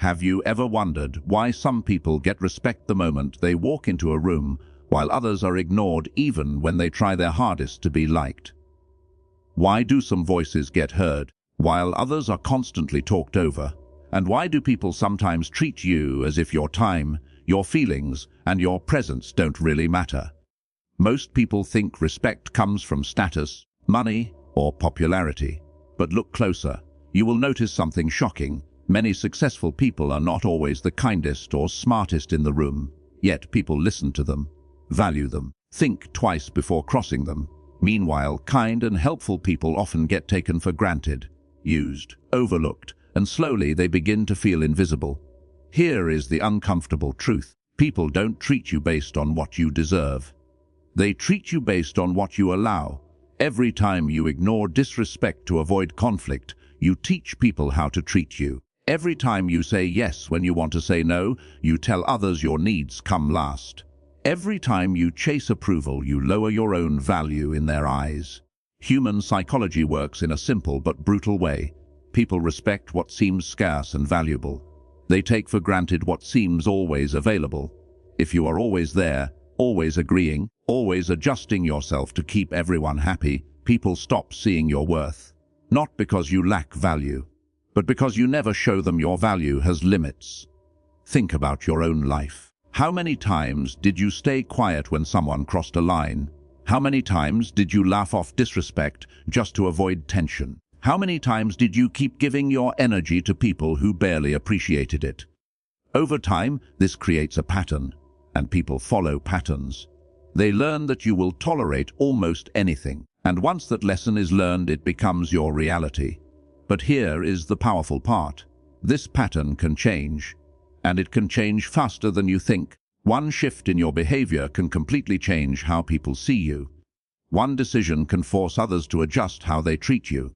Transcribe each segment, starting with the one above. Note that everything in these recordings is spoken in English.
Have you ever wondered why some people get respect the moment they walk into a room, while others are ignored even when they try their hardest to be liked? Why do some voices get heard, while others are constantly talked over? And why do people sometimes treat you as if your time, your feelings, and your presence don't really matter? Most people think respect comes from status, money, or popularity. But look closer. You will notice something shocking. Many successful people are not always the kindest or smartest in the room, yet people listen to them, value them, think twice before crossing them. Meanwhile, kind and helpful people often get taken for granted, used, overlooked, and slowly they begin to feel invisible. Here is the uncomfortable truth. People don't treat you based on what you deserve. They treat you based on what you allow. Every time you ignore disrespect to avoid conflict, you teach people how to treat you. Every time you say yes when you want to say no, you tell others your needs come last. Every time you chase approval, you lower your own value in their eyes. Human psychology works in a simple but brutal way. People respect what seems scarce and valuable. They take for granted what seems always available. If you are always there, always agreeing, always adjusting yourself to keep everyone happy, people stop seeing your worth. Not because you lack value, but because you never show them your value has limits. Think about your own life. How many times did you stay quiet when someone crossed a line? How many times did you laugh off disrespect just to avoid tension? How many times did you keep giving your energy to people who barely appreciated it? Over time, this creates a pattern, and people follow patterns. They learn that you will tolerate almost anything, and once that lesson is learned, it becomes your reality. But here is the powerful part. This pattern can change, and it can change faster than you think. One shift in your behavior can completely change how people see you. One decision can force others to adjust how they treat you.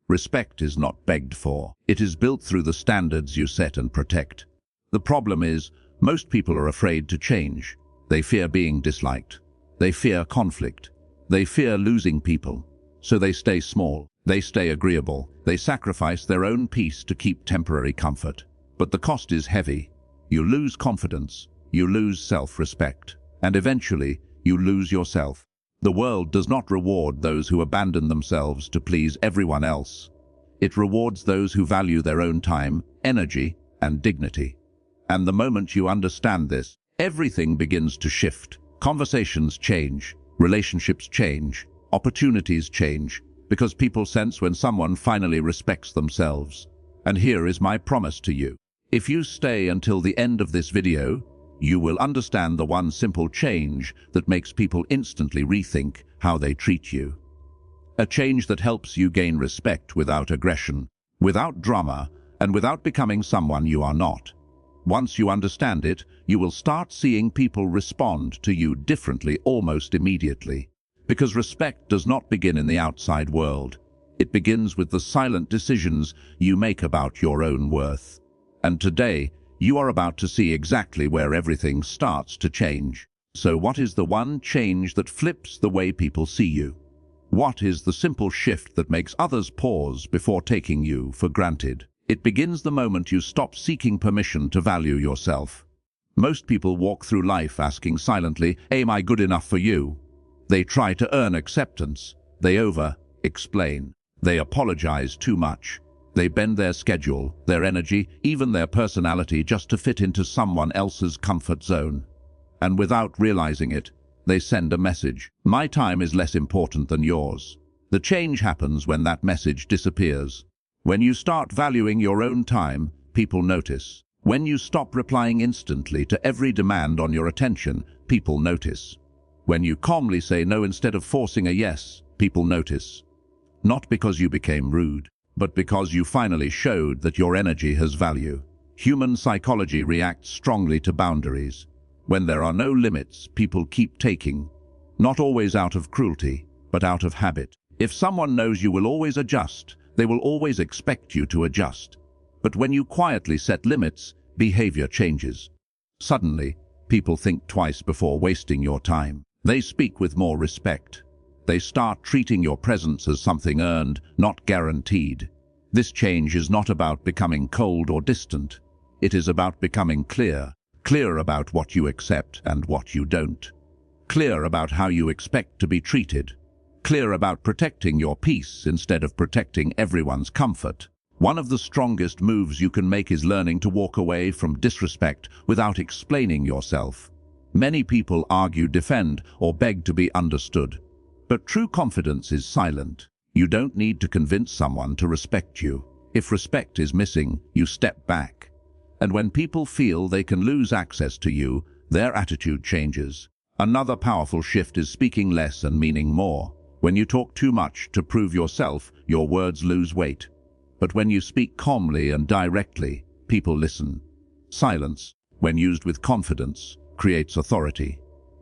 Respect is not begged for. It is built through the standards you set and protect. The problem is, most people are afraid to change. They fear being disliked. They fear conflict. They fear losing people. So they stay small. They stay agreeable. They sacrifice their own peace to keep temporary comfort. But the cost is heavy. You lose confidence. You lose self-respect. And eventually, you lose yourself. The world does not reward those who abandon themselves to please everyone else. It rewards those who value their own time, energy, and dignity. And the moment you understand this, everything begins to shift. Conversations change. Relationships change. Opportunities change. Because people sense when someone finally respects themselves. And here is my promise to you. If you stay until the end of this video, you will understand the one simple change that makes people instantly rethink how they treat you. A change that helps you gain respect without aggression, without drama, and without becoming someone you are not. Once you understand it, you will start seeing people respond to you differently almost immediately. Because respect does not begin in the outside world. It begins with the silent decisions you make about your own worth. And today, you are about to see exactly where everything starts to change. So what is the one change that flips the way people see you? What is the simple shift that makes others pause before taking you for granted? It begins the moment you stop seeking permission to value yourself. Most people walk through life asking silently, "Am I good enough for you?" They try to earn acceptance. They over-explain. They apologize too much. They bend their schedule, their energy, even their personality just to fit into someone else's comfort zone. And without realizing it, they send a message. My time is less important than yours. The change happens when that message disappears. When you start valuing your own time, people notice. When you stop replying instantly to every demand on your attention, people notice. When you calmly say no instead of forcing a yes, people notice. Not because you became rude, but because you finally showed that your energy has value. Human psychology reacts strongly to boundaries. When there are no limits, people keep taking, not always out of cruelty, but out of habit. If someone knows you will always adjust, they will always expect you to adjust. But when you quietly set limits, behavior changes. Suddenly, people think twice before wasting your time. They speak with more respect. They start treating your presence as something earned, not guaranteed. This change is not about becoming cold or distant. It is about becoming clear, clear about what you accept and what you don't, clear about how you expect to be treated, clear about protecting your peace instead of protecting everyone's comfort. One of the strongest moves you can make is learning to walk away from disrespect without explaining yourself. Many people argue, defend, or beg to be understood. But true confidence is silent. You don't need to convince someone to respect you. If respect is missing, you step back. And when people feel they can lose access to you, their attitude changes. Another powerful shift is speaking less and meaning more. When you talk too much to prove yourself, your words lose weight. But when you speak calmly and directly, people listen. Silence, when used with confidence, creates authority.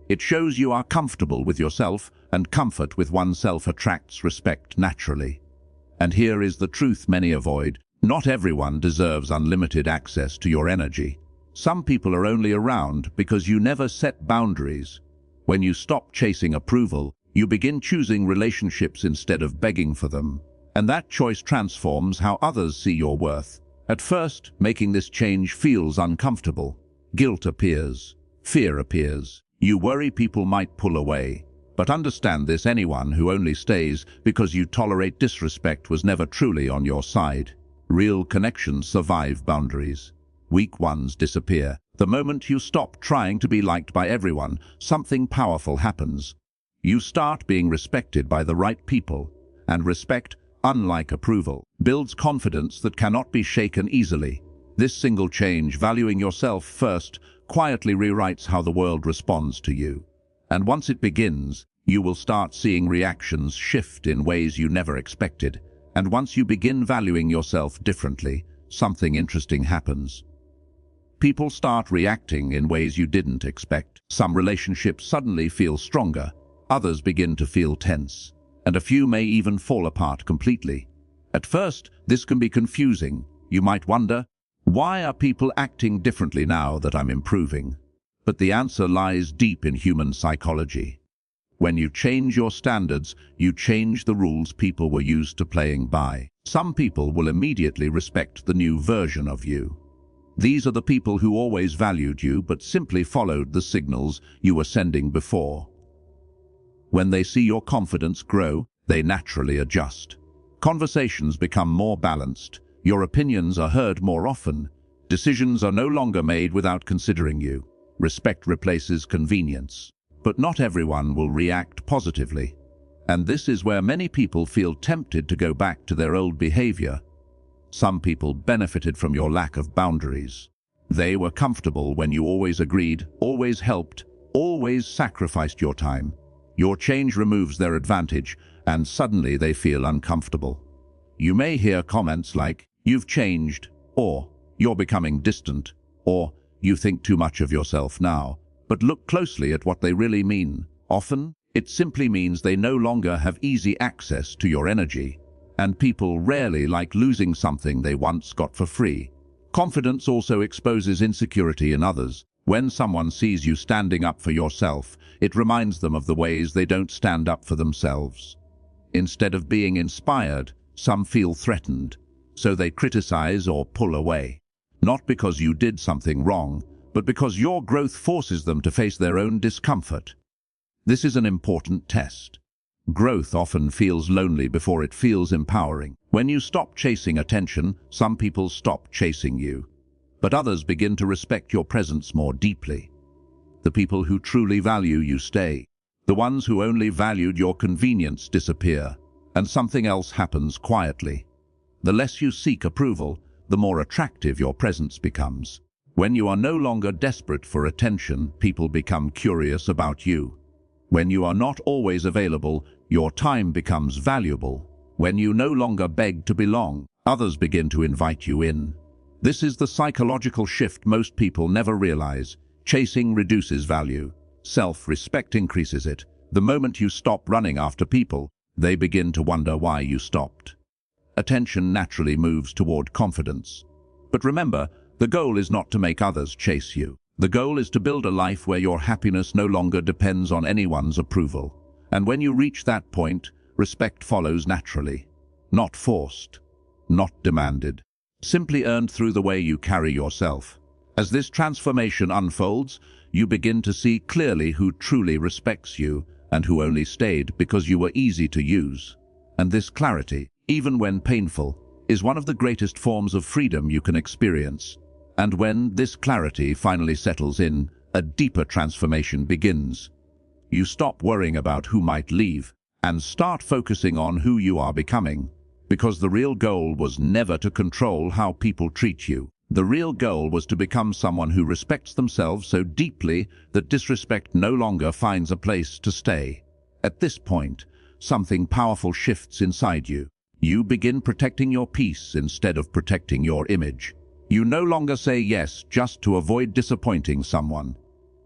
It shows you are comfortable with yourself, and comfort with oneself attracts respect naturally. And here is the truth many avoid. Not everyone deserves unlimited access to your energy. Some people are only around because you never set boundaries. When you stop chasing approval, you begin choosing relationships instead of begging for them. And that choice transforms how others see your worth. At first, making this change feels uncomfortable. Guilt appears. Fear appears. You worry people might pull away. But understand this, anyone who only stays because you tolerate disrespect was never truly on your side. Real connections survive boundaries. Weak ones disappear. The moment you stop trying to be liked by everyone, something powerful happens. You start being respected by the right people. And respect, unlike approval, builds confidence that cannot be shaken easily. This single change, valuing yourself first, quietly rewrites how the world responds to you. And once it begins, you will start seeing reactions shift in ways you never expected. And once you begin valuing yourself differently, something interesting happens. People start reacting in ways you didn't expect. Some relationships suddenly feel stronger, others begin to feel tense, and a few may even fall apart completely. At first, this can be confusing. You might wonder, why are people acting differently now that I'm improving? But the answer lies deep in human psychology. When you change your standards, you change the rules people were used to playing by. Some people will immediately respect the new version of you. These are the people who always valued you but simply followed the signals you were sending before. When they see your confidence grow, they naturally adjust. Conversations become more balanced. Your opinions are heard more often. Decisions are no longer made without considering you. Respect replaces convenience. But not everyone will react positively. And this is where many people feel tempted to go back to their old behavior. Some people benefited from your lack of boundaries. They were comfortable when you always agreed, always helped, always sacrificed your time. Your change removes their advantage, and suddenly they feel uncomfortable. You may hear comments like, "You've changed," or "You're becoming distant," or "You think too much of yourself now." But look closely at what they really mean. Often, it simply means they no longer have easy access to your energy. And people rarely like losing something they once got for free. Confidence also exposes insecurity in others. When someone sees you standing up for yourself, it reminds them of the ways they don't stand up for themselves. Instead of being inspired, some feel threatened, so they criticize or pull away. Not because you did something wrong, but because your growth forces them to face their own discomfort. This is an important test. Growth often feels lonely before it feels empowering. When you stop chasing attention, some people stop chasing you. But others begin to respect your presence more deeply. The people who truly value you stay. The ones who only valued your convenience disappear, and something else happens quietly. The less you seek approval, the more attractive your presence becomes. When you are no longer desperate for attention, people become curious about you. When you are not always available, your time becomes valuable. When you no longer beg to belong, others begin to invite you in. This is the psychological shift most people never realize. Chasing reduces value. Self-respect increases it. The moment you stop running after people, they begin to wonder why you stopped. Attention naturally moves toward confidence. But remember, the goal is not to make others chase you. The goal is to build a life where your happiness no longer depends on anyone's approval. And when you reach that point, respect follows naturally. Not forced, not demanded, simply earned through the way you carry yourself. As this transformation unfolds, you begin to see clearly who truly respects you and who only stayed because you were easy to use. And this clarity, even when painful, is one of the greatest forms of freedom you can experience. And when this clarity finally settles in, a deeper transformation begins. You stop worrying about who might leave and start focusing on who you are becoming. Because the real goal was never to control how people treat you. The real goal was to become someone who respects themselves so deeply that disrespect no longer finds a place to stay. At this point, something powerful shifts inside you. You begin protecting your peace instead of protecting your image. You no longer say yes just to avoid disappointing someone.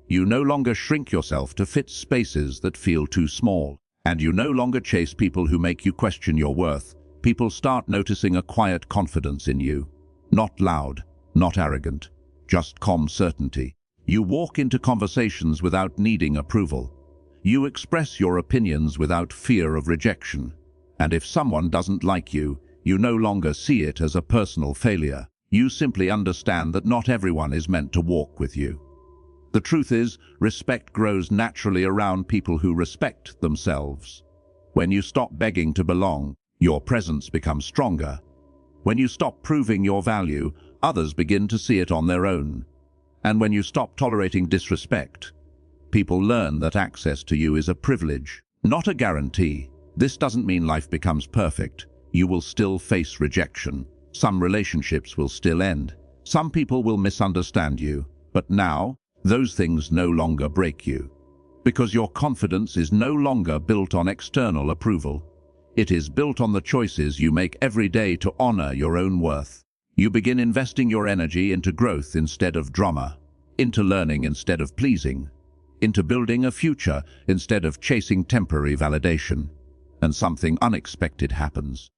You no longer shrink yourself to fit spaces that feel too small. And you no longer chase people who make you question your worth. People start noticing a quiet confidence in you. Not loud, not arrogant, just calm certainty. You walk into conversations without needing approval. You express your opinions without fear of rejection. And if someone doesn't like you, you no longer see it as a personal failure. You simply understand that not everyone is meant to walk with you. The truth is, respect grows naturally around people who respect themselves. When you stop begging to belong, your presence becomes stronger. When you stop proving your value, others begin to see it on their own. And when you stop tolerating disrespect, people learn that access to you is a privilege, not a guarantee. This doesn't mean life becomes perfect. You will still face rejection. Some relationships will still end. Some people will misunderstand you. But now, those things no longer break you. Because your confidence is no longer built on external approval. It is built on the choices you make every day to honor your own worth. You begin investing your energy into growth instead of drama, into learning instead of pleasing, into building a future instead of chasing temporary validation. And something unexpected happens.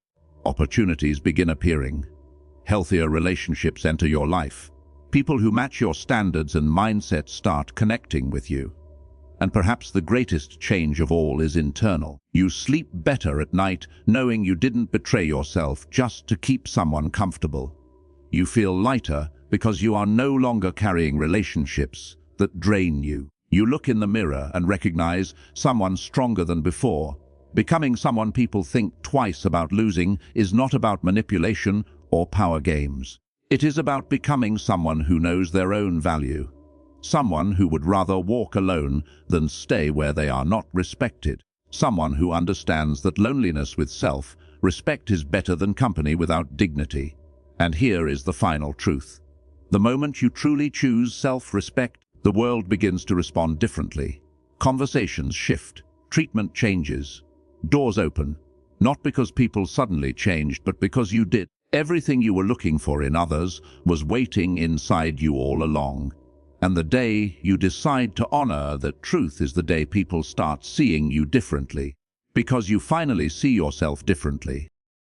Opportunities begin appearing. Healthier relationships enter your life. People who match your standards and mindset start connecting with you. And perhaps the greatest change of all is internal. You sleep better at night knowing you didn't betray yourself just to keep someone comfortable. You feel lighter because you are no longer carrying relationships that drain you. You look in the mirror and recognize someone stronger than before. Becoming someone people think twice about losing is not about manipulation or power games. It is about becoming someone who knows their own value. Someone who would rather walk alone than stay where they are not respected. Someone who understands that loneliness with self-respect is better than company without dignity. And here is the final truth. The moment you truly choose self-respect, the world begins to respond differently. Conversations shift, treatment changes, doors open. Not because people suddenly changed, but because you did. Everything you were looking for in others was waiting inside you all along. And the day you decide to honor that truth is the day people start seeing you differently. Because you finally see yourself differently.